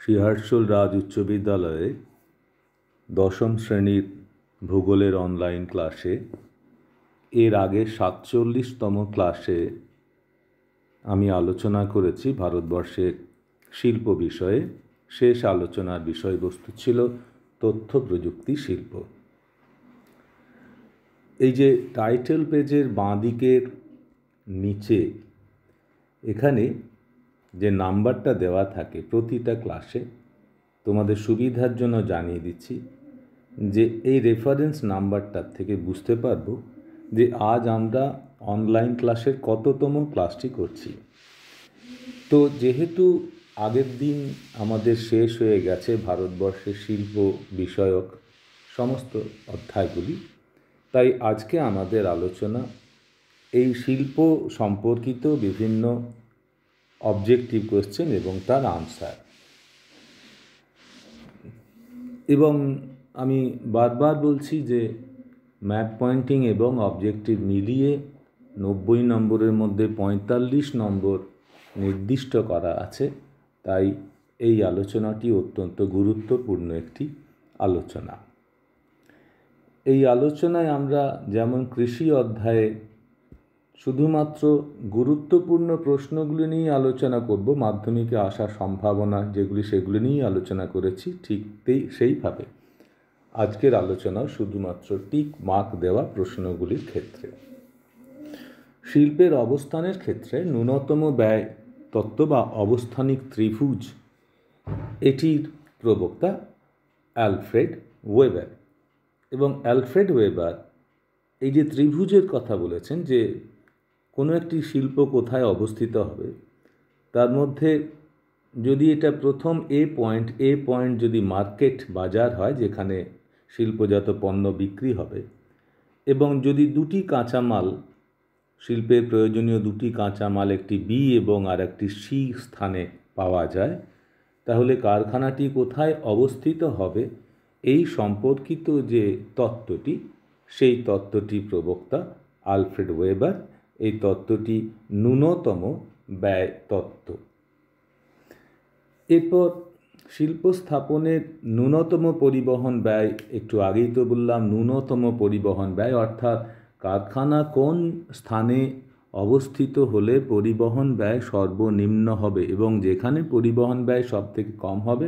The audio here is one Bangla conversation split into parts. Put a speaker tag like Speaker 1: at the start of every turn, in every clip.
Speaker 1: শ্রীহার্ষল রাজ উচ্চ বিদ্যালয়ে দশম শ্রেণীর ভূগোলের অনলাইন ক্লাসে এর আগে 47তম ক্লাসে আমি আলোচনা করেছি ভারতবর্ষের শিল্প বিষয়ে। শেষ আলোচনার বিষয়বস্তু ছিল তথ্য প্রযুক্তি শিল্প। এই যে টাইটেল পেজের বাঁ দিকের নিচে এখানে যে নাম্বারটা দেওয়া থাকে প্রতিটা ক্লাসে, তোমাদের সুবিধার জন্য জানিয়ে দিচ্ছি যে এই রেফারেন্স নাম্বারটার থেকে বুঝতে পারবো যে আজ আমরা অনলাইন ক্লাসের কততম ক্লাসটি করছি। তো যেহেতু আগের দিন আমাদের শেষ হয়ে গেছে ভারতবর্ষের শিল্প বিষয়ক সমস্ত অধ্যায়গুলি, তাই আজকে আমাদের আলোচনা এই শিল্প সম্পর্কিত বিভিন্ন অবজেক্টিভ কোয়েশ্চেন এবং তার আনসার। এবং আমি বারবার বলছি যে ম্যাপ পয়েন্টিং এবং অবজেক্টিভ মিলিয়ে 90 নম্বরের মধ্যে 45 নম্বর নির্দিষ্ট করা আছে। তাই এই আলোচনাটি অত্যন্ত গুরুত্বপূর্ণ একটি আলোচনা। এই আলোচনায় আমরা যেমন কৃষি অধ্যায়ে শুধুমাত্র গুরুত্বপূর্ণ প্রশ্নগুলি নিয়ে আলোচনা করব, মাধ্যমিকে আসার সম্ভাবনা যেগুলি সেগুলি নিয়েই আলোচনা করেছি, ঠিক সেইভাবে আজকের আলোচনা শুধুমাত্র টিক মার্ক দেওয়া প্রশ্নগুলির ক্ষেত্রে। শিল্পের অবস্থানের ক্ষেত্রে ন্যূনতম ব্যয় তত্ত্ব বা অবস্থানিক ত্রিভুজ, এটির প্রবক্তা অ্যালফ্রেড ওয়েবার। এবং অ্যালফ্রেড ওয়েবার এই যে ত্রিভুজের কথা বলেছেন, যে কোনো একটি শিল্প কোথায় অবস্থিত হবে, তার মধ্যে যদি এটা প্রথম এ পয়েন্ট যদি মার্কেট বাজার হয় যেখানে শিল্পজাত পণ্য বিক্রি হবে, এবং যদি দুটি কাঁচামাল, শিল্পের প্রয়োজনীয় দুটি কাঁচামাল একটি বি এবং আর একটি সি স্থানে পাওয়া যায়, তাহলে কারখানাটি কোথায় অবস্থিত হবে এই সম্পর্কিত যে তত্ত্বটি, সেই তত্ত্বটি প্রবক্তা আলফ্রেড ওয়েবার। এই তত্ত্বটি ন্যূনতম ব্যয় তত্ত্ব। এরপর শিল্প স্থাপনের ন্যূনতম পরিবহন ব্যয়, একটু আগেই তো বললাম ন্যূনতম পরিবহন ব্যয়, অর্থাৎ কারখানা কোন স্থানে অবস্থিত হলে পরিবহন ব্যয় সর্বনিম্ন হবে এবং যেখানে পরিবহন ব্যয় সব থেকে কম হবে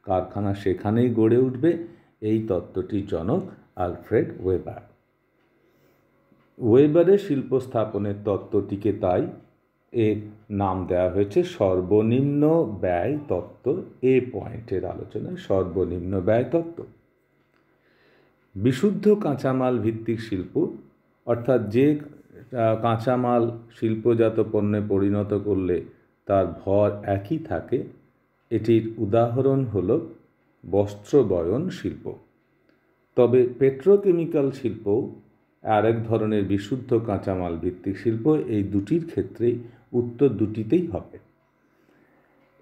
Speaker 1: কারখানা সেখানেই গড়ে উঠবে। এই তত্ত্বটির জনক আলফ্রেড ওয়েবার। ওয়েবারের শিল্প স্থাপনের তত্ত্বটিকে তাই এর নাম দেওয়া হয়েছে সর্বনিম্ন ব্যয় তত্ত্ব। এ পয়েন্টের আলোচনায় সর্বনিম্ন ব্যয় তত্ত্ব। বিশুদ্ধ কাঁচামাল ভিত্তিক শিল্প, অর্থাৎ যে কাঁচামাল শিল্পজাত পণ্যে পরিণত করলে তার ভর একই থাকে, এটির উদাহরণ হল বস্ত্রবয়ন শিল্প। তবে পেট্রোকেমিক্যাল শিল্প আরেক ধরনের বিশুদ্ধ কাঁচামাল ভিত্তিক শিল্প। এই দুটির ক্ষেত্রেই উত্তর দুটিতেই হবে।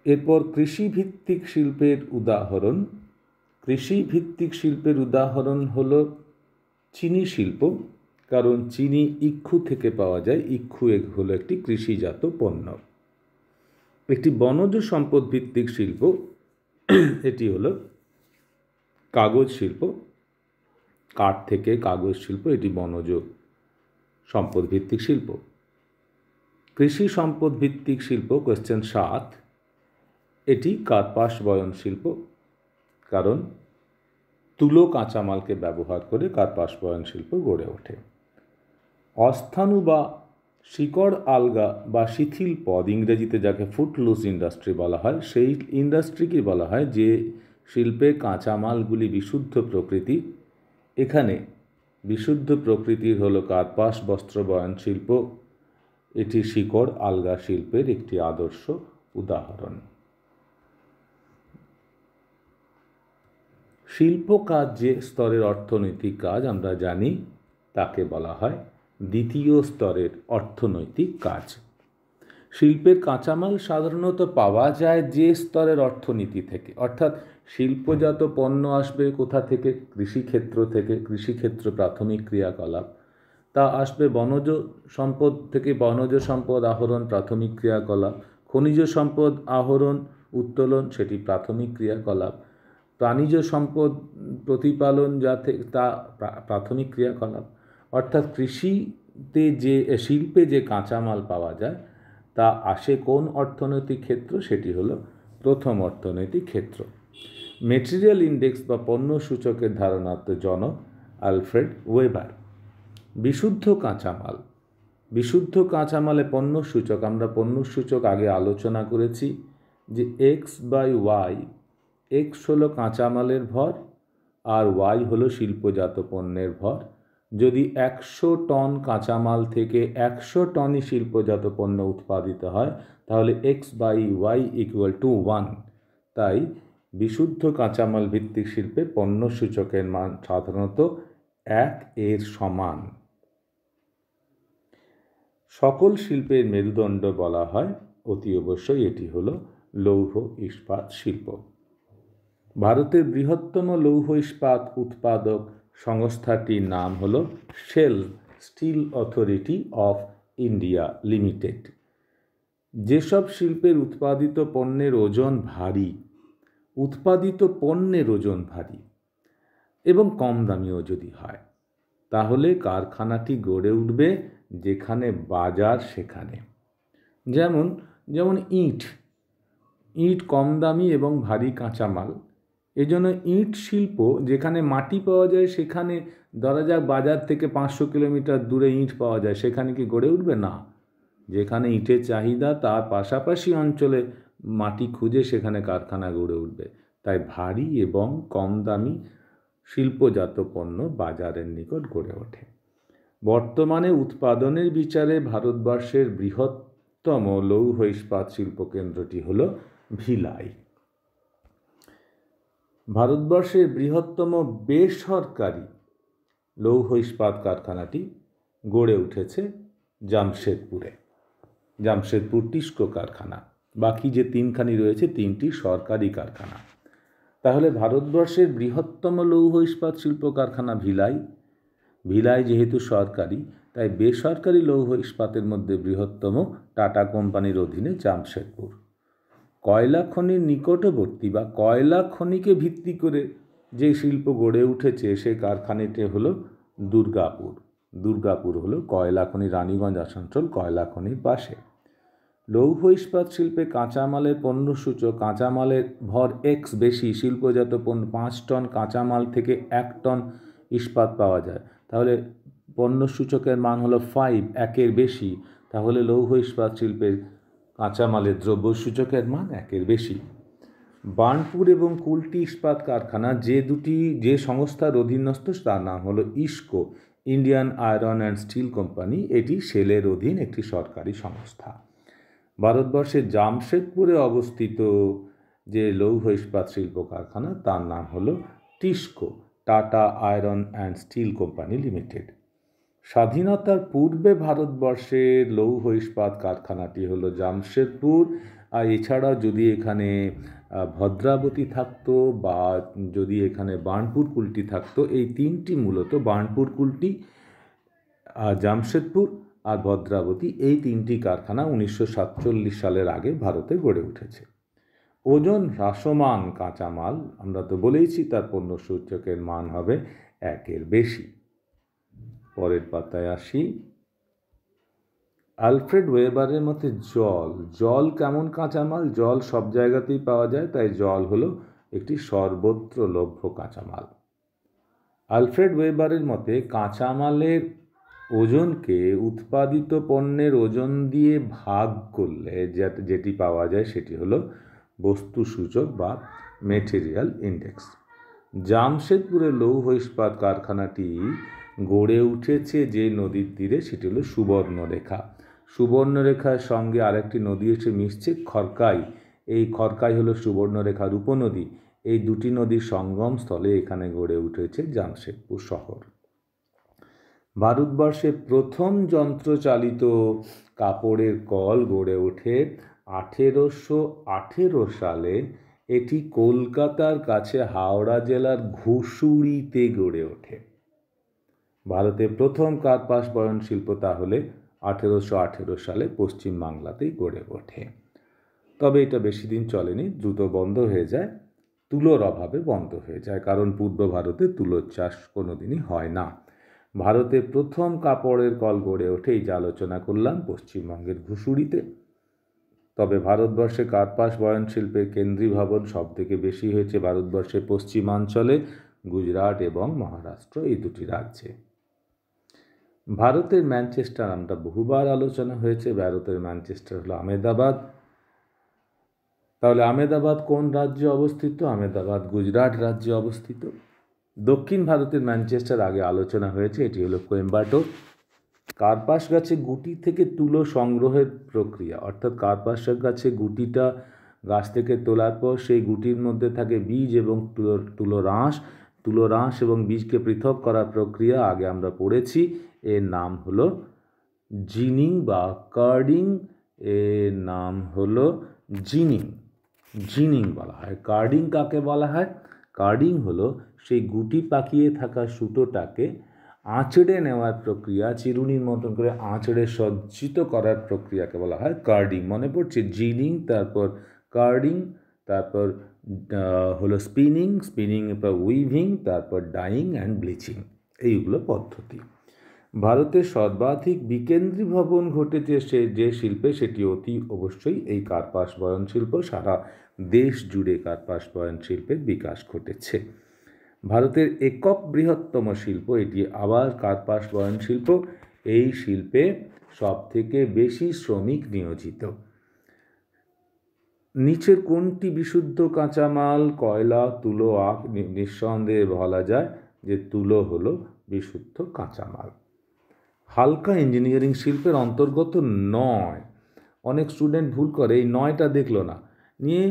Speaker 1: এরপর কৃষিভিত্তিক শিল্পের উদাহরণ। কৃষিভিত্তিক শিল্পের উদাহরণ হল চিনি শিল্প, কারণ চিনি ইক্ষু থেকে পাওয়া যায়। ইক্ষু হলো একটি কৃষিজাত পণ্য। একটি বনজ সম্পদ ভিত্তিক শিল্প, এটি হলো কাগজ শিল্প। কাঠ থেকে কাগজ শিল্প, এটি বনজ সম্পদ ভিত্তিক শিল্প। কৃষি সম্পদ ভিত্তিক শিল্প কোয়েশ্চেন 7, এটি কার্পাস বয়ন শিল্প, কারণ তুলো কাঁচামালকে ব্যবহার করে কার্পাস বয়ন শিল্প গড়ে ওঠে। অস্থাণু বা শিকড় আলগা বা শিথিল পদ, ইংরেজিতে যাকে ফুটলুস ইন্ডাস্ট্রি বলা হয়, সেই ইন্ডাস্ট্রিকে বলা হয় যে শিল্পে কাঁচামালগুলি বিশুদ্ধ প্রকৃতির। এখানে বিশুদ্ধ প্রকৃতির হলো কার্পাস বস্ত্র বয়ন শিল্প। এটি শিকড় আলগা শিল্পের একটি আদর্শ উদাহরণ। শিল্প কাজ যে স্তরের অর্থনৈতিক কাজ আমরা জানি, তাকে বলা হয় দ্বিতীয় স্তরের অর্থনৈতিক কাজ। শিল্পের কাঁচামাল সাধারণত পাওয়া যায় যে স্তরের অর্থনীতি থেকে, অর্থাৎ শিল্পজাত পণ্য আসবে কোথা থেকে? কৃষিক্ষেত্র থেকে। কৃষিক্ষেত্র প্রাথমিক ক্রিয়াকলাপ। তা আসবে বনজ সম্পদ থেকে, বনজ সম্পদ আহরণ প্রাথমিক ক্রিয়াকলাপ। খনিজ সম্পদ আহরণ উত্তোলন সেটি প্রাথমিক ক্রিয়াকলাপ, প্রাণীজ সম্পদ প্রতিপালন যাতে তা প্রাথমিক ক্রিয়াকলাপ। অর্থাৎ কৃষিতে যে শিল্পে যে কাঁচামাল পাওয়া যায় তা আসে কোন অর্থনৈতিক ক্ষেত্র, সেটি হলো প্রথম অর্থনৈতিক ক্ষেত্র। মেটেরিয়াল ইন্ডেক্স বা পণ্য সূচকের ধারণার জনক আলফ্রেড ওয়েবার। বিশুদ্ধ কাঁচামাল, বিশুদ্ধ কাঁচামালে পণ্য সূচক, আমরা পণ্য সূচক আগে আলোচনা করেছি যে x/y, x হলো কাঁচামালের ভর আর y হলো শিল্পজাত পণ্যের ভর। যদি 100 টন কাঁচামাল থেকে 100 টনই শিল্পজাত পণ্য উৎপাদিত হয় তাহলে x/y = 1। তাই বিশুদ্ধ কাঁচামাল ভিত্তিক শিল্পে পণ্য সূচকের মান সাধারণত 1 এর সমান। সকল শিল্পের মেরুদণ্ড বলা হয়, অতি অবশ্যই এটি হলো লৌহ ইস্পাত শিল্প। ভারতের বৃহত্তম লৌহ ইস্পাত উৎপাদক সংস্থাটির নাম হলো SAIL Steel Authority of India Limited. যেসব শিল্পের উৎপাদিত পণ্যের ওজন ভারী, উৎপাদিত পণ্যের ওজন ভারী এবং কম দামিও যদি হয়, তাহলে কারখানাটি গড়ে উঠবে যেখানে বাজার সেখানে। যেমন ইট কম দামি এবং ভারী কাঁচামাল, এজন্য ইট শিল্প যেখানে মাটি পাওয়া যায় সেখানে, ধরা যাক বাজার থেকে 500 কিলোমিটার দূরে ইট পাওয়া যায়, সেখানে কি গড়ে উঠবে? না। যেখানে ইটের চাহিদা তার পাশাপাশি অঞ্চলে মাটি খুঁজে সেখানে কারখানা গড়ে উঠবে। তাই ভারী এবং কম দামি শিল্পজাত পণ্য বাজারের নিকট গড়ে ওঠে। বর্তমানে উৎপাদনের বিচারে ভারতবর্ষের বৃহত্তম লৌহ ইস্পাত শিল্প কেন্দ্রটি হল ভিলাই। ভারতবর্ষের বৃহত্তম বেসরকারি লৌহ ইস্পাত কারখানাটি গড়ে উঠেছে জামশেদপুরে। জামশেদপুর টিস্কো কারখানা, বাকি যে 3খানি রয়েছে 3টি সরকারি কারখানা। তাহলে ভারতবর্ষের বৃহত্তম লৌহ ইস্পাত শিল্প কারখানা ভিলাই। ভিলাই যেহেতু সরকারি, তাই বেসরকারি লৌহ ইস্পাতের মধ্যে বৃহত্তম টাটা কোম্পানির অধীনে জামশেদপুর। কয়লা খনির নিকটবর্তী বা কয়লা খনিকে ভিত্তি করে যে শিল্প গড়ে উঠেছে সে কারখানাটি হলো দুর্গাপুর। দুর্গাপুর হলো কয়লা খনি, রানীগঞ্জ আসানসোল কয়লা খনির পাশে। লৌহ ইস্পাত শিল্পে কাঁচামালের পণ্য সূচক, কাঁচামালের ভর x বেশি, শিল্পজাত পণ্য 5 টন কাঁচামাল থেকে 1 টন ইস্পাত পাওয়া যায়, তাহলে পণ্য সূচকের মান হলো 5, 1-এর বেশি, তাহলে লৌহ ইস্পাত শিল্পের কাঁচামালের দ্রব্য সূচকের মান 1-এর বেশি। বার্নপুর এবং কুলটি ইস্পাত কারখানা যে সংস্থার অধীনস্থ তার নাম হলো IISCO, Indian iron and steel company. এটি শেলের অধীন একটি সরকারি সংস্থা। ভারতবর্ষের জামশেদপুরে অবস্থিত যে লৌহ ইস্পাত শিল্প কারখানা তার নাম হলো TISCO, tata iron and steel company limited. স্বাধীনতার পূর্বে ভারতবর্ষের লৌহ ইস্পাত কারখানাটি হলো জামশেদপুর। আর এছাড়া যদি এখানে ভদ্রাবতী থাকতো বা যদি এখানে বার্নপুর কুলটি থাকতো, এই 3টি মূলত বার্নপুর কুলটি, জামশেদপুর আর ভদ্রাবতী, এই 3টি কারখানা 1947 সালের আগে ভারতে গড়ে উঠেছে। ওজন হ্রাসমান কাঁচামাল, আমরা তো বলেইছি তার পণ্য সূচকের মান হবে 1-এর বেশি। পরের পাতায় আসি। আলফ্রেড ওয়েবারের মতে জল কেমন কাঁচামাল? জল সব জায়গাতেই পাওয়া যায়, তাই জল হলো একটি সর্বত্র লভ্য কাঁচামাল। আলফ্রেড ওয়েবারের মতে কাঁচামালের ওজনকে উৎপাদিত পণ্যের ওজন দিয়ে ভাগ করলে যেটি পাওয়া যায় সেটি হলো বস্তু সূচক বা মেটেরিয়াল ইন্ডেক্স। জামশেদপুরের লৌহ ইস্পাত কারখানাটি গড়ে উঠেছে যে নদীর তীরে, সেটি হলো সুবর্ণরেখা। সুবর্ণরেখার সঙ্গে আরেকটি নদী এসে মিশছে, খড়কাই। এই খড়কাই হলো সুবর্ণরেখার উপনদী। এই দুটি নদীর সঙ্গম স্থলে এখানে গড়ে উঠেছে জামশেদপুর শহর। ভারতবর্ষে প্রথম যন্ত্রচালিত কাপড়ের কল গড়ে ওঠে 1818 সালে। এটি কলকাতার কাছে হাওড়া জেলার ঘুষুড়িতে গড়ে ওঠে। ভারতের প্রথম কার্পাস বয়ন শিল্প তাহলে 1818 সালে পশ্চিমবাংলাতেই গড়ে ওঠে। তবে এটা বেশি দিন চলেনি, দ্রুত বন্ধ হয়ে যায়, তুলোর অভাবে বন্ধ হয়ে যায়, কারণ পূর্ব ভারতে তুলোর চাষ কোনোদিনই হয় না। ভারতে প্রথম কাপড়ের কল গড়ে ওঠে, এই যে আলোচনা করলাম, পশ্চিমবঙ্গের ঘুষুড়িতে। তবে ভারতবর্ষে কার্পাস বয়নশিল্পের কেন্দ্রীভবন সব থেকে বেশি হয়েছে ভারতবর্ষের পশ্চিমাঞ্চলে, গুজরাট এবং মহারাষ্ট্র, এই দুটি রাজ্যে। ভারতের ম্যানচেস্টার নামটা বহুবার আলোচনা হয়েছে। ভারতের ম্যানচেস্টার হলো আহমেদাবাদ। তাহলে আহমেদাবাদ কোন রাজ্যে অবস্থিত? আহমেদাবাদ গুজরাট রাজ্যে অবস্থিত। দক্ষিণ ভারতের ম্যানচেস্টার আগে আলোচনা হয়েছে, এটি হলো কোয়েম্বাটোর। কার্পাস গাছে গুটি থেকে তুলো সংগ্রহের প্রক্রিয়া, অর্থাৎ কার্পাস গাছে গুটিটা গাছ থেকে তোলার পর সেই গুটির মধ্যে থাকে বীজ এবং তুলোরাঁশ এবং বীজকে পৃথক করার প্রক্রিয়া আগে আমরা পড়েছি। এর নাম হলো জিনিং বা কার্ডিং। এর নাম হলো জিনিং বলা হয়। কার্ডিং কাকে বলা হয়? কার্ডিং হলো সেই গুটি পাকিয়ে থাকা সুতোটাকে আঁচড়ে নেওয়ার প্রক্রিয়া, চিরুনির মতন করে আঁচড়ে সজ্জিত করার প্রক্রিয়াকে বলা হয় কার্ডিং। মনে পড়ছে? জিনিং, তারপর কার্ডিং, তারপর হলো স্পিনিং, এরপর উইভিং, তারপর ডাইং অ্যান্ড ব্লিচিং, এইগুলো পদ্ধতি। ভারতের সর্বাধিক বিকেন্দ্রীভবন ঘটেছে যে শিল্পে, সেটি অতি অবশ্যই এই কার্পাস বয়ন শিল্প। সারা দেশ জুড়ে কার্পাস বয়ন শিল্পের বিকাশ ঘটেছে। ভারতের একক বৃহত্তম শিল্প এটি আবার কার্পাস বয়ন শিল্প। এই শিল্পে সব থেকে বেশি শ্রমিক নিয়োজিত। নিচের কোনটি বিশুদ্ধ কাঁচামাল? কয়লা, তুলো, আখ। নিঃসন্দেহে বলা যায় যে তুলো হলো বিশুদ্ধ কাঁচামাল। হালকা ইঞ্জিনিয়ারিং শিল্পের অন্তর্গত নয়। অনেক স্টুডেন্ট ভুল করে, এই নয়টা দেখলো না, নিয়ে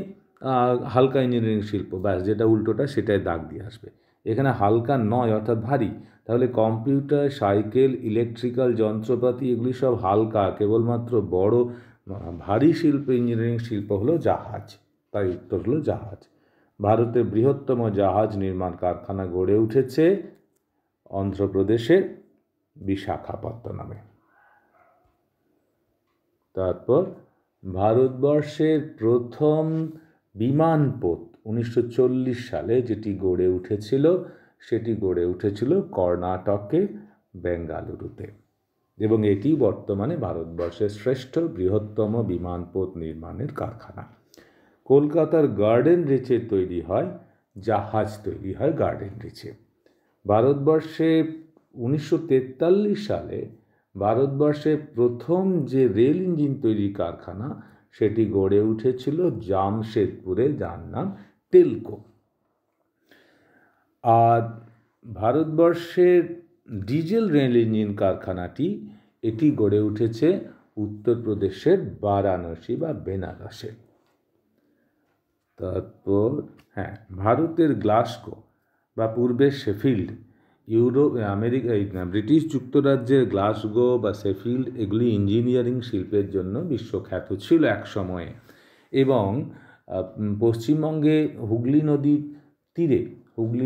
Speaker 1: হালকা ইঞ্জিনিয়ারিং শিল্প, ব্যাস যেটা উল্টোটা সেটাই দাগ দিয়ে আসবে। এখানে হালকা নয় অর্থাৎ ভারী। তাহলে কম্পিউটার, সাইকেল, ইলেকট্রিক্যাল যন্ত্রপাতি এগুলি সব হালকা, কেবলমাত্র বড় ভারী শিল্প ইঞ্জিনিয়ারিং শিল্প হলো জাহাজ। তাই উত্তর হলো জাহাজ। ভারতের বৃহত্তম জাহাজ নির্মাণ কারখানা গড়ে উঠেছে অন্ধ্রপ্রদেশের বিশাখাপত্তনমে। তারপর ভারতবর্ষের প্রথম বিমানপথ 1940 সালে যেটি গড়ে উঠেছিল, সেটি গড়ে উঠেছিল কর্ণাটকে বেঙ্গালুরুতে, এবং এটি বর্তমানে ভারতবর্ষের শ্রেষ্ঠ বৃহত্তম বিমানপথ নির্মাণের কারখানা। কলকাতার গার্ডেন রিচে তৈরি হয় জাহাজ, তৈরি হয় গার্ডেন রিচে। ভারতবর্ষে 1943 সালে ভারতবর্ষে প্রথম যে রেল ইঞ্জিন তৈরি কারখানা, সেটি গড়ে উঠেছিল জামশেদপুরে, যার নাম টেলকো। আর ভারতবর্ষের ডিজেল রেল ইঞ্জিন কারখানাটি, এটি গড়ে উঠেছে উত্তরপ্রদেশের বারাণসী বা বেনারসে। তারপর ভারতের গ্লাসগো বা পূর্বের শেফিল্ড, ব্রিটিশ যুক্তরাজ্যের গ্লাসগো বা শেফিল্ড, এগুলি ইঞ্জিনিয়ারিং শিল্পের জন্য বিশ্বখ্যাত ছিল এক সময়ে। এবং পশ্চিমবঙ্গে হুগলি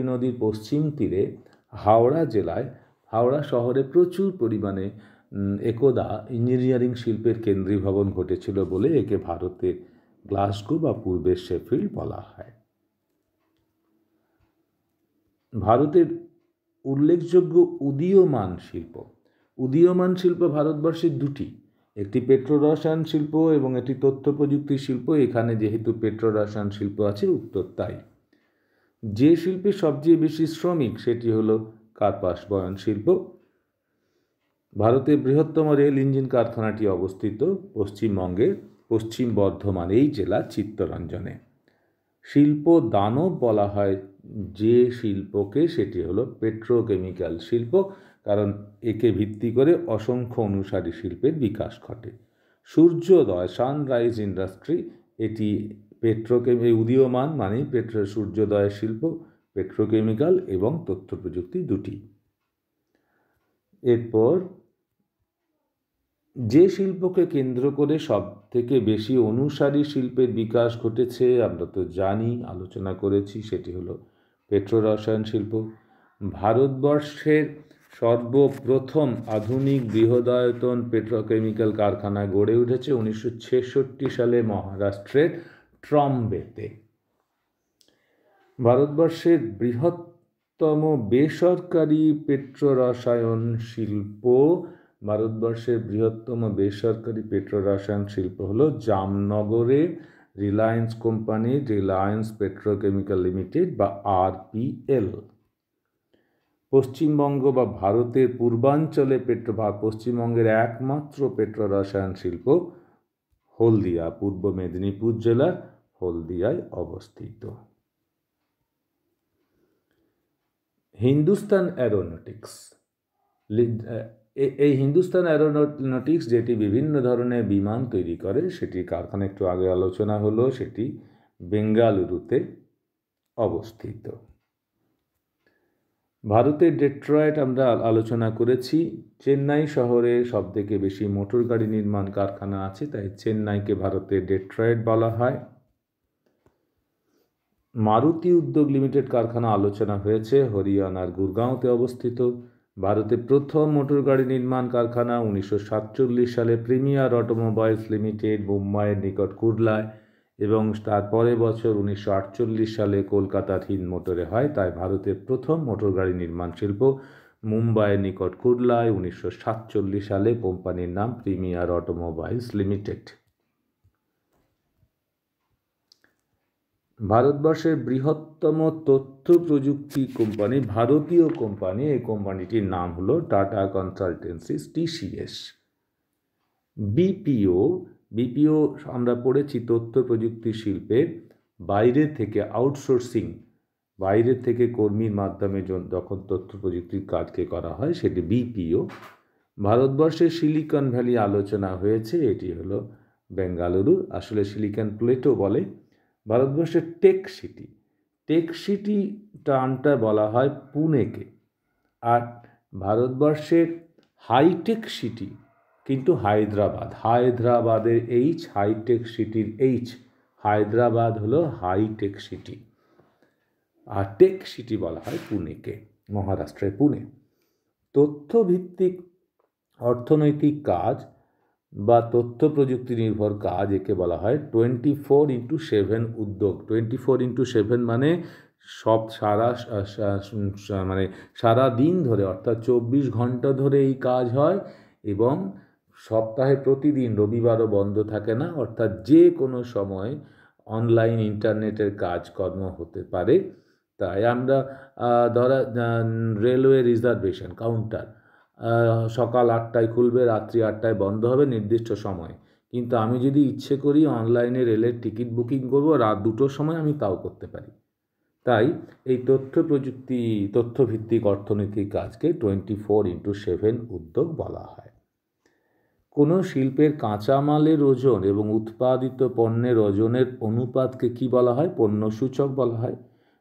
Speaker 1: নদীর পশ্চিম তীরে হাওড়া জেলায়, হাওড়া শহরে প্রচুর পরিমাণে একদা ইঞ্জিনিয়ারিং শিল্পের কেন্দ্রীভবন ঘটেছিল বলে একে ভারতের গ্লাসগো বা পূর্বের শেফিল্ড বলা হয়। ভারতের উল্লেখযোগ্য উদীয়মান শিল্প ভারতবর্ষের দুটি, একটি পেট্রোরসায়ন শিল্প এবং একটি তথ্য প্রযুক্তি শিল্প। এখানে যেহেতু পেট্রোরসায়ন শিল্প আছে, উত্তর তাই। যে শিল্পে সবচেয়ে বেশি শ্রমিক, সেটি হলো কার্পাস বয়ন শিল্প। ভারতের বৃহত্তম রেল ইঞ্জিন কারখানাটি অবস্থিত পশ্চিমবঙ্গের পশ্চিম বর্ধমান এই জেলার চিত্তরঞ্জনে। শিল্প দানব বলা হয় যে শিল্পকে, সেটি হলো পেট্রোকেমিক্যাল শিল্প, কারণ একে ভিত্তি করে অসংখ্য অনুসারী শিল্পের বিকাশ ঘটে। সূর্যোদয়, সানরাইজ ইন্ডাস্ট্রি, এটি উদীয়মান মানে সূর্যোদয় শিল্প, পেট্রোকেমিক্যাল এবং তথ্য প্রযুক্তি দুটি। এরপর যে শিল্পকে কেন্দ্র করে সব থেকে বেশি অনুসারী শিল্পের বিকাশ ঘটেছে, আমরা তো জানি, আলোচনা করেছি, সেটি হলো পেট্রোরসায়ন শিল্প। ভারতবর্ষের সর্বপ্রথম আধুনিক বৃহদায়তন পেট্রোকেমিক্যাল কারখানা গড়ে উঠেছে 1966 সালে মহারাষ্ট্রের ট্রম্বেতে। ভারতবর্ষের বৃহত্তম বেসরকারি পেট্রোরসায়ন শিল্প হলো জামনগরে Reliance company, Reliance petrochemical limited বা RPL। পশ্চিমবঙ্গ বা ভারতের পূর্বাঞ্চলে পশ্চিমবঙ্গের একমাত্র পেট্রোরসায়ন শিল্প হলদিয়া, পূর্ব মেদিনীপুর জেলার হলদিয়ায় অবস্থিত। হিন্দুস্তান অ্যারোনটিক্স, এই হিন্দুস্তান অ্যারোনটিক্স যেটি বিভিন্ন ধরনের বিমান তৈরি করে, সেটির কারখানা একটু আগে আলোচনা হলো, সেটি বেঙ্গালুরুতে অবস্থিত। ভারতের ডেট্রয়েট আমরা আলোচনা করেছি। চেন্নাই শহরে সবথেকে বেশি মোটর গাড়ি নির্মাণ কারখানা আছে, তাই চেন্নাইকে ভারতের ডেট্রয়েট বলা হয়। মারুতি উদ্যোগ লিমিটেড কারখানা আলোচনা হয়েছে, হরিয়ানার গুরগাঁওতে অবস্থিত। ভারতের প্রথম মোটর গাড়ি নির্মাণ কারখানা 1947 সালে প্রিমিয়ার অটোমোবাইলস লিমিটেড মুম্বাইয়ের নিকট কুর্লায়, এবং তার পরের বছর 1948 সালে কলকাতার হিন্দ মোটরে হয়। তাই ভারতের প্রথম মোটর গাড়ি নির্মাণ শিল্প মুম্বাইয়ের নিকট কুর্লায় 1947 সালে, কোম্পানির নাম প্রিমিয়ার অটোমোবাইলস লিমিটেড। ভারতবর্ষের বৃহত্তম তথ্য প্রযুক্তি কোম্পানি, ভারতীয় কোম্পানি, এই কোম্পানিটির নাম হলো টাটা কনসালটেন্সিস, TCS। বিপিও আমরা পড়েছি তথ্য প্রযুক্তি শিল্পে বাইরে থেকে আউটসোর্সিং, বাইরে থেকে কর্মীর মাধ্যমে যখন তথ্য প্রযুক্তির কাজকে করা হয়, সেটি বিপিও। ভারতবর্ষের সিলিকন ভ্যালি আলোচনা হয়েছে, এটি হলো বেঙ্গালুরু, আসলে সিলিকন প্লেটও বলে। ভারতবর্ষের টেক সিটি টার্মটা বলা হয় পুনেকে। আর ভারতবর্ষের হাইটেক সিটি কিন্তু হায়দ্রাবাদের হাইটেক সিটির হায়দ্রাবাদ হলো হাইটেক সিটি, আর টেক সিটি বলা হয় পুনেকে, মহারাষ্ট্রের পুনে। তথ্যভিত্তিক অর্থনৈতিক কাজ বা তথ্য প্রযুক্তি নির্ভর কাজ, একে বলা হয় 24x7 উদ্যোগ। 24x7 মানে সারা দিন ধরে, অর্থাৎ 24 ঘন্টা ধরে এই কাজ হয়, এবং সপ্তাহে প্রতিদিন, রবিবারও বন্ধ থাকে না, অর্থাৎ যে কোনো সময় অনলাইন ইন্টারনেটের কাজকর্ম হতে পারে। তাই আমরা রেলওয়ে রিজার্ভেশন কাউন্টার সকাল 8টায় খুলবে, রাত্রি 8টায় বন্ধ হবে নির্দিষ্ট সময়, কিন্তু আমি যদি ইচ্ছে করি অনলাইনে রেলের টিকিট বুকিং করব রাত 2টোর সময়, আমি তাও করতে পারি। তাই এই তথ্যভিত্তিক অর্থনৈতিক কাজকে 24x7 উদ্যোগ বলা হয়। কোনো শিল্পের কাঁচামালের ওজন এবং উৎপাদিত পণ্যের ওজনের অনুপাতকে কি বলা হয়? পণ্য সূচক বলা হয়।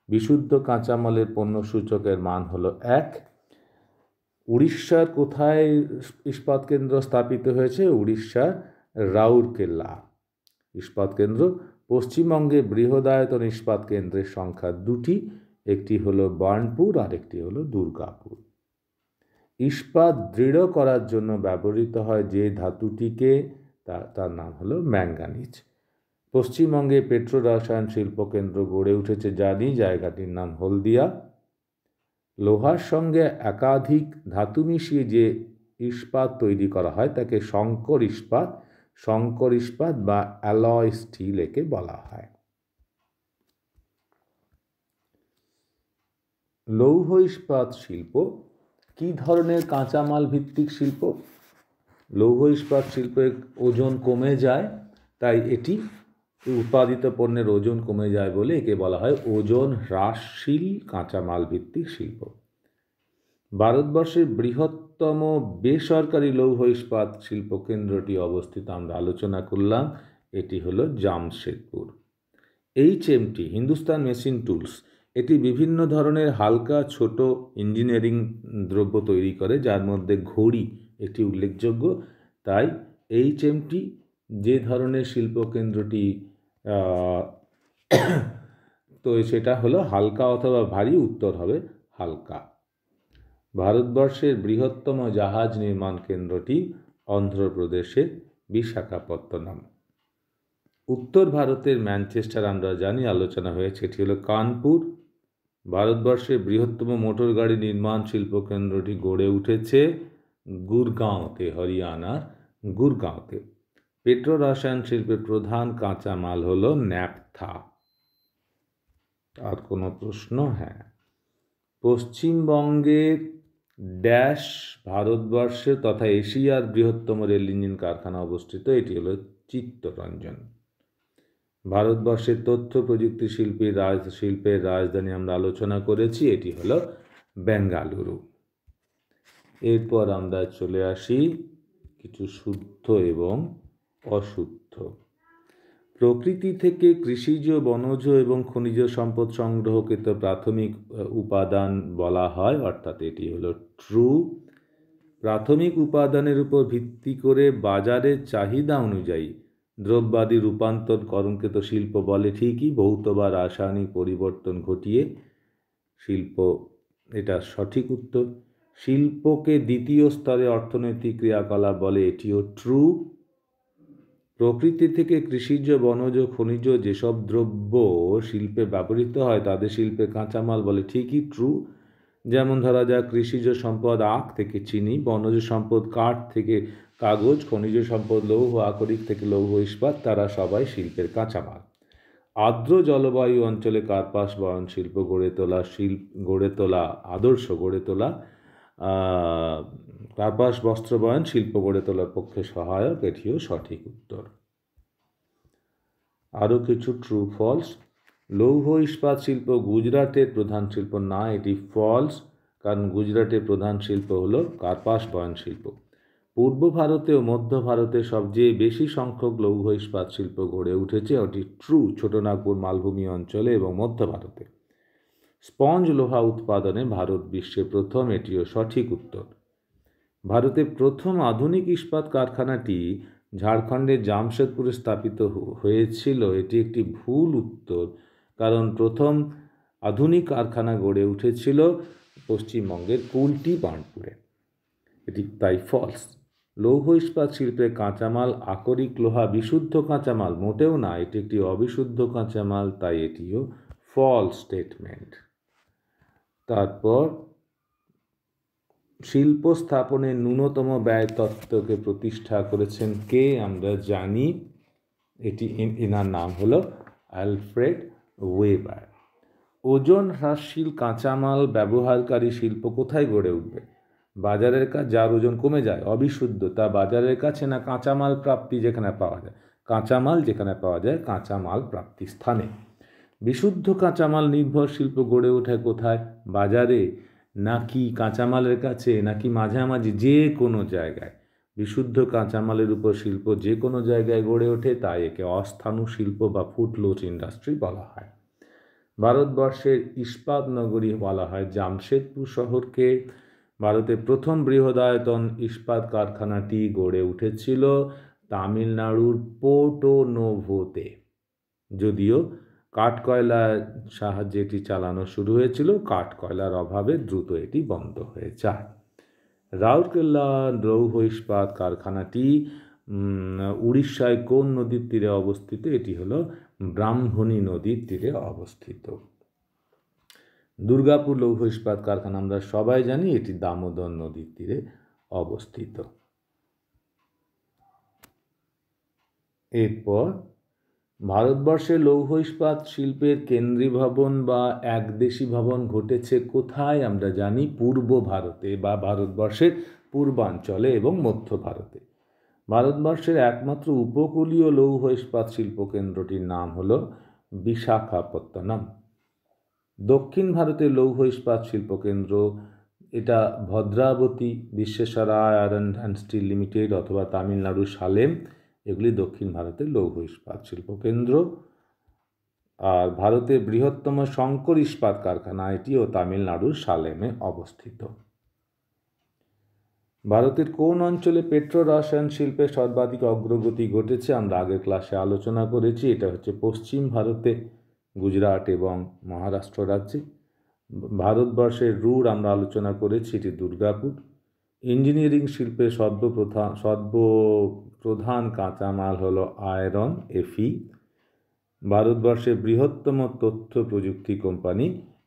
Speaker 1: বিশুদ্ধ কাঁচামালের পণ্য সূচকের মান হলো 1। উড়িষ্যার কোথায় ইস্পাত কেন্দ্র স্থাপিত হয়েছে? উড়িষ্যার রাউরকেলা ইস্পাত কেন্দ্র। পশ্চিমবঙ্গে বৃহদায়তন ইস্পাত কেন্দ্রের সংখ্যা 2টি, একটি হলো বার্নপুর আর একটি হলো দুর্গাপুর। ইস্পাত দৃঢ় করার জন্য ব্যবহৃত হয় যে ধাতুটিকে, তার নাম হলো ম্যাঙ্গানিজ। পশ্চিমবঙ্গে পেট্রোরসায়ন শিল্পকেন্দ্র গড়ে উঠেছে জানি, জায়গাটির নাম হলদিয়া। লোহার সঙ্গে একাধিক ধাতু মিশিয়ে যে ইস্পাত তৈরি করা হয় তাকে সংকর ইস্পাত বা অ্যালয় স্টিল একে বলা হয়। লৌহ ইস্পাত শিল্প কি ধরনের কাঁচামাল ভিত্তিক শিল্প? লৌহ ইস্পাত শিল্পের ওজন কমে যায়, তাই এটি উৎপাদিত পণ্যের ওজন কমে যায় বলে একে বলা হয় ওজন হ্রাসশীল কাঁচামাল ভিত্তিক শিল্প। ভারতবর্ষের বৃহত্তম বেসরকারি লৌহ ইস্পাত শিল্প কেন্দ্রটি অবস্থিত আমরা আলোচনা করলাম, এটি হলো Jamshedpur. HMT Hindustan machine tools, এটি বিভিন্ন ধরনের হালকা ছোট ইঞ্জিনিয়ারিং দ্রব্য তৈরি করে, যার মধ্যে ঘড়ি একটি উল্লেখযোগ্য। তাই HMT যে ধরনের শিল্পকেন্দ্রটি তো সেটা হলো হালকা অথবা ভারী, উত্তর হবে হালকা। ভারতবর্ষের বৃহত্তম জাহাজ নির্মাণ কেন্দ্রটি অন্ধ্রপ্রদেশের বিশাখাপত্তনম। উত্তর ভারতের ম্যানচেস্টার আমরা জানি, আলোচনা হয়েছে, এটি হলো কানপুর। ভারতবর্ষের বৃহত্তম মোটর গাড়ি নির্মাণ শিল্প কেন্দ্রটি গড়ে উঠেছে গুরগাঁওতে, হরিয়ানার গুরগাঁওতে। পেট্রো রসায়ন শিল্পের প্রধান কাঁচামাল হলো ন্যাপথা। আর কোনো প্রশ্ন? হ্যাঁ। পশ্চিমবঙ্গের ড্যাশ ভারতবর্ষে তথা এশিয়ার বৃহত্তম রেল ইঞ্জিন কারখানা অবস্থিত, এটি হলো চিত্তরঞ্জন। ভারতবর্ষের তথ্য প্রযুক্তি শিল্পের রাজধানী আমরা আলোচনা করেছি, এটি হলো বেঙ্গালুরু। এরপর আমরা চলে আসি কিছু শুদ্ধ এবং অশুদ্ধ। প্রকৃতি থেকে কৃষিজ, বনজ এবং খনিজ সম্পদ সংগ্রহকে তো প্রাথমিক উপাদান বলা হয়, অর্থাৎ এটি হলো ট্রু। প্রাথমিক উপাদানের উপর ভিত্তি করে বাজারের চাহিদা অনুযায়ী দ্রব্যাদি রূপান্তরকরণকে তো শিল্প বলে ঠিকই, ভৌত বা রাসায়নিক পরিবর্তন ঘটিয়ে শিল্প, এটা সঠিক উত্তর। শিল্পকে দ্বিতীয় স্তরে অর্থনৈতিক ক্রিয়াকলাপ বলে, এটিও ট্রু। প্রকৃতি থেকে কৃষিজ, বনজ, খনিজ যেসব দ্রব্য শিল্পে ব্যবহৃত হয় তাদের শিল্পে কাঁচামাল বলে, ঠিকই ট্রু। যেমন ধরা যাক কৃষিজ সম্পদ আখ থেকে চিনি, বনজ সম্পদ কাঠ থেকে কাগজ, খনিজ সম্পদ লৌহ আকরিক থেকে লৌহ ইস্পাত, তারা সবাই শিল্পের কাঁচামাল। আর্দ্র জলবায়ু অঞ্চলে কার্পাস বয়ন শিল্প গড়ে তোলা কার্পাস বস্ত্র বয়ন শিল্প গড়ে তোলার পক্ষে সহায়ক, এটিও সঠিক উত্তর। আরও কিছু ট্রু ফলস। লৌহ ইস্পাত শিল্প গুজরাটের প্রধান শিল্প, না, এটি ফলস, কারণ গুজরাটের প্রধান শিল্প হলো কার্পাস বয়ন শিল্প। পূর্ব ভারতে ও মধ্য ভারতে সবচেয়ে বেশি সংখ্যক লৌহ ইস্পাত শিল্প গড়ে উঠেছে, এটি ট্রু, ছোটনাগপুর মালভূমি অঞ্চলে এবং মধ্য ভারতে। স্পঞ্জ লোহা উৎপাদনে ভারত বিশ্বে প্রথম, এটিও সঠিক উত্তর। ভারতের প্রথম আধুনিক ইস্পাত কারখানাটি ঝাড়খণ্ডের জামশেদপুরে স্থাপিত হয়েছিল, এটি একটি ভুল উত্তর, কারণ প্রথম আধুনিক কারখানা গড়ে উঠেছিল পশ্চিমবঙ্গের কুলটি বার্নপুরে, এটি তাই ফলস। লৌহ ইস্পাত শিল্পে কাঁচামাল আকরিক লোহা বিশুদ্ধ কাঁচামাল, মোটেও না, এটি একটি অবিশুদ্ধ কাঁচামাল, তাই এটিও ফলস স্টেটমেন্ট। তারপর শিল্প স্থাপনের ন্যূনতম ব্যয় তত্ত্বকে প্রতিষ্ঠা করেছেন কে? আমরা জানি, এনার নাম হলো অ্যালফ্রেড ওয়েবার। ওজন হ্রাসশীল কাঁচামাল ব্যবহারকারী শিল্প কোথায় গড়ে উঠবে? বাজারের কাছে যার ওজন কমে যায়, অবিশুদ্ধ, তা বাজারের কাছে না কাঁচামাল প্রাপ্তি যেখানে পাওয়া যায়, কাঁচামাল যেখানে পাওয়া যায় কাঁচামাল প্রাপ্তি স্থানে। বিশুদ্ধ কাঁচামাল নির্ভর শিল্প গড়ে ওঠে কোথায়? বাজারে, নাকি কাঁচামালের কাছে, নাকি মাঝামাঝি, যে কোনো জায়গায়। বিশুদ্ধ কাঁচামালের উপর শিল্প যে কোনো জায়গায় গড়ে ওঠে, তাই একে অস্থাণু শিল্প বা ফুটলোচ ইন্ডাস্ট্রি বলা হয়। ভারতবর্ষের ইস্পাত নগরী বলা হয় জামশেদপুর শহরকে। ভারতের প্রথম বৃহদায়তন ইস্পাত কারখানাটি গড়ে উঠেছিল তামিলনাড়ুর পোর্টো নোভোতে, যদিও কাঠকয়লার সাহায্যে এটি চালানো শুরু হয়েছিল, কাঠকয়লার অভাবে দ্রুত এটি বন্ধ হয়ে যায়। রাউরকেল্লা লৌহ ইস্পাত কারখানাটি উড়িষ্যায় কোন নদীর তীরে অবস্থিত? এটি হলো ব্রাহ্মণী নদীর তীরে অবস্থিত। দুর্গাপুর লৌহ ইস্পাত কারখানা আমরা সবাই জানি, এটি দামোদর নদীর তীরে অবস্থিত। এরপর ভারতবর্ষের লৌহ ইস্পাত শিল্পের কেন্দ্রীয় ভবন বা একদেশী ভবন ঘটেছে কোথায়? আমরা জানি পূর্ব ভারতে বা ভারতবর্ষের পূর্বাঞ্চলে এবং মধ্য ভারতে। ভারতবর্ষের একমাত্র উপকূলীয় লৌহ ইস্পাত শিল্প কেন্দ্রটির নাম হল বিশাখাপত্তনম। দক্ষিণ ভারতের লৌহ ইস্পাত শিল্প কেন্দ্র, এটা ভদ্রাবতী, বিশ্বেশ্বরায় আয়রন অ্যান্ড স্টিল লিমিটেড অথবা তামিলনাড়ুর সালেম, এগুলি দক্ষিণ ভারতের লৌহ ইস্পাত শিল্প কেন্দ্র। আর ভারতের বৃহত্তম শঙ্কর ইস্পাত কারখানা, এটিও তামিলনাড়ুর সালেমে অবস্থিত। ভারতের কোন অঞ্চলে পেট্রো রসায়ন শিল্পে সর্বাধিক অগ্রগতি ঘটেছে? আমরা আগের ক্লাসে আলোচনা করেছি, এটা হচ্ছে পশ্চিম ভারতে, গুজরাট এবং মহারাষ্ট্র রাজ্যে। ভারতবর্ষের রুট আমরা আলোচনা করেছি, এটি দুর্গাপুর। ইঞ্জিনিয়ারিং শিল্পে সর্বপ্রধান কাঁচামাল হলো আয়রন, Fe। ভারতবর্ষের বৃহত্তম তথ্য প্রযুক্তি কোম্পানি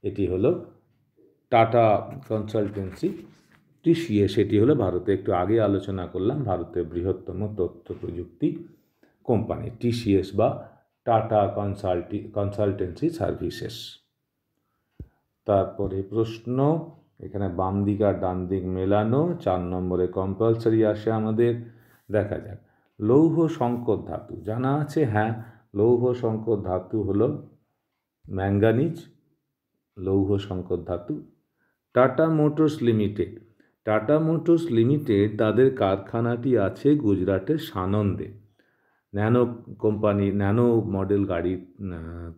Speaker 1: এটি হলো টাটা কনসালটেন্সি, TCS। এটি হলো ভারতে, একটু আগে আলোচনা করলাম, ভারতের বৃহত্তম তথ্য প্রযুক্তি কোম্পানি TCS বা টাটা কনসালটেন্সি সার্ভিসেস। তারপরে প্রশ্ন, এখানে বাম দিক আর ডান দিক মেলানো, 4 নম্বরে কম্পালসারি আসে আমাদের। দেখা যাক, লৌহ সংকর ধাতু জানা আছে? হ্যাঁ, লৌহ সংকর ধাতু হলো ম্যাঙ্গানিজ, লৌহ সংকর ধাতু। Tata motors limited, tata motors limited তাদের কারখানাটি আছে গুজরাটের সানন্দে। ন্যানো কোম্পানি, ন্যানো মডেল গাড়ি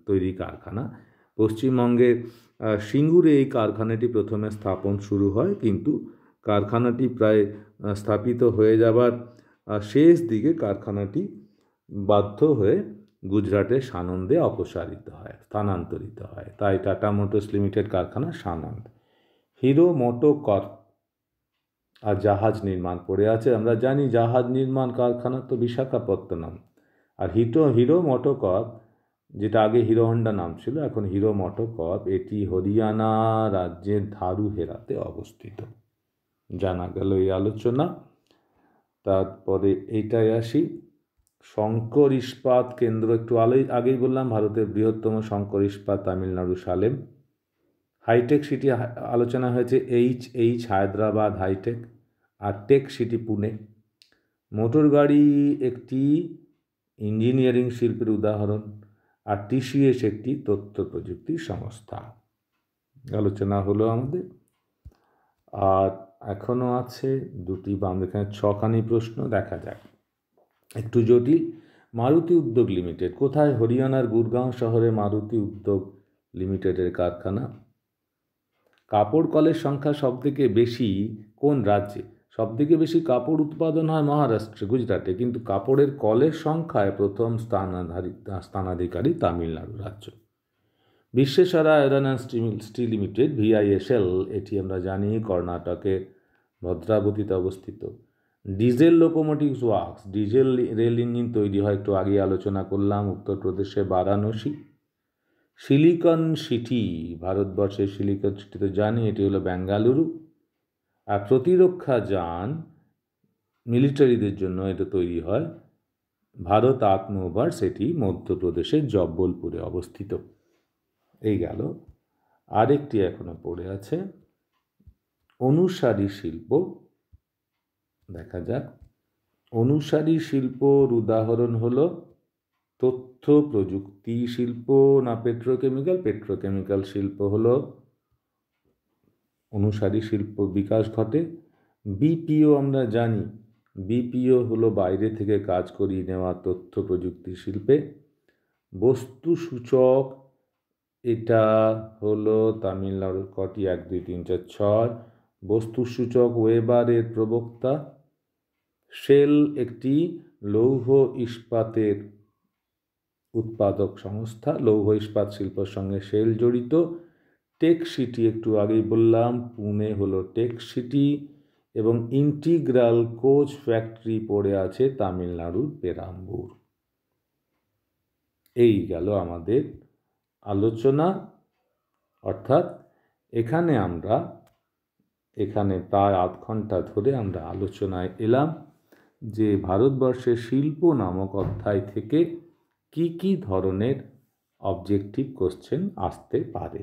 Speaker 1: তৈরি কারখানা। পশ্চিমবঙ্গের সিঙ্গুরে এই কারখানাটি প্রথমে স্থাপন শুরু হয়, কিন্তু কারখানাটি প্রায় স্থাপিত হয়ে যাবার শেষ দিকে কারখানাটি বাধ্য হয়ে গুজরাটের সানন্দে স্থানান্তরিত হয়। তাই টাটা মোটরস লিমিটেড কারখানা সানন্দ। হিরো মোটোকর্প আর জাহাজ নির্মাণ পড়ে আছে। আমরা জানি জাহাজ নির্মাণ কারখানা তো বিশাখাপত্তনম। আর হিরো মোটোকর্প, যেটা আগে হিরো হন্ডা নাম ছিল, এখন হিরো মোটোকর্প, এটি হরিয়ানা রাজ্যের ধারুহেরাতে অবস্থিত। জানা গেল এই আলোচনা। তারপরে এইটাই আসি, শঙ্কর ইস্পাত কেন্দ্র, একটু আগেই বললাম ভারতের বৃহত্তম শঙ্কর ইস্পাত তামিলনাড়ু সালেম। হাইটেক সিটি আলোচনা হয়েছে, হায়দ্রাবাদ হাইটেক, আর টেক সিটি পুনে। মোটর গাড়ি একটি ইঞ্জিনিয়ারিং শিল্পের উদাহরণ, আর TCS একটি তথ্য প্রযুক্তি সংস্থা। আলোচনা হলো আমাদের। আর এখনও আছে দুটি বাম, এখানে 6খানি প্রশ্ন। দেখা যাক, একটু জটিল। মারুতি উদ্যোগ লিমিটেড কোথায়? হরিয়ানার গুরগাঁও শহরে মারুতি উদ্যোগ লিমিটেডের কারখানা। কাপড় কলের সংখ্যা সবথেকে বেশি কোন রাজ্যে? সবথেকে বেশি কাপড় উৎপাদন হয় মহারাষ্ট্রে, গুজরাটে, কিন্তু কাপড়ের কলের সংখ্যায় প্রথম স্থানাধিকারী তামিলনাড়ু রাজ্য। বিশ্বেশ্বরা iron and steel limited, VISL, এটি আমরা জানি কর্ণাটকের ভদ্রাবতীতে অবস্থিত। Diesel locomotives works, diesel rail engine তৈরি হয়, একটু আগে আলোচনা করলাম, উত্তরপ্রদেশে বারাণসী। সিলিকন সিটি, ভারতবর্ষের সিলিকন সিটি তো জানি, এটি হলো বেঙ্গালুরু। আর প্রতিরক্ষা যান মিলিটারিদের জন্য এটা তৈরি হয়, ভারত আত্মনির্ভর, সেটি মধ্যপ্রদেশের জব্বলপুরে অবস্থিত। এই গেল। আরেকটি এখনো পড়ে আছে, অনুসারী শিল্প। দেখা যাক, অনুসারী শিল্পর উদাহরণ হলো তথ্য প্রযুক্তি শিল্প না পেট্রোকেমিক্যাল? পেট্রোকেমিক্যাল শিল্প হলো অনুসারী শিল্প বিকাশ ঘটে। BPO আমরা জানি, BPO হলো বাইরে থেকে কাজ করিয়ে নেওয়া তথ্য প্রযুক্তি শিল্পে। বস্তু সূচক, এটা হলো তামিলনাড়ুর কটি, 1 2 3 4 6। বস্তু সূচক ওয়েবারের প্রবক্তা। শেল একটি লৌহ ইস্পাতের উৎপাদক সংস্থা, লৌহ ইস্পাত শিল্পের সঙ্গে শেল জড়িত। টেক সিটি একটু আগেই বললাম, পুনে হলো টেক সিটি, এবং ইন্টিগ্রাল কোচ ফ্যাক্টরি পড়ে আছে তামিলনাড়ুর পেরাম্বুর। এই গেল আমাদের আলোচনা। অর্থাৎ এখানে প্রায় আধ ঘন্টা ধরে আমরা আলোচনায় এলাম যে ভারতবর্ষের শিল্প নামক অধ্যায় থেকে কি কি ধরনের অবজেক্টিভ কোশ্চেন আসতে পারে।